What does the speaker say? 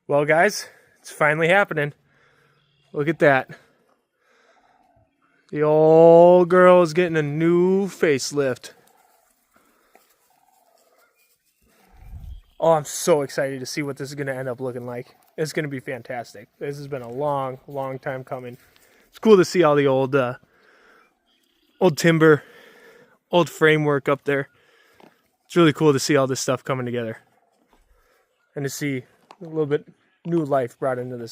Well, guys, it's finally happening. Look at that. The old girl is getting a new facelift. Oh, I'm so excited to see what this is going to end up looking like. It's going to be fantastic. This has been a long, long time coming. It's cool to see all the old timber, old framework up there. It's really cool to see all this stuff coming together and to see a little bit new life brought into this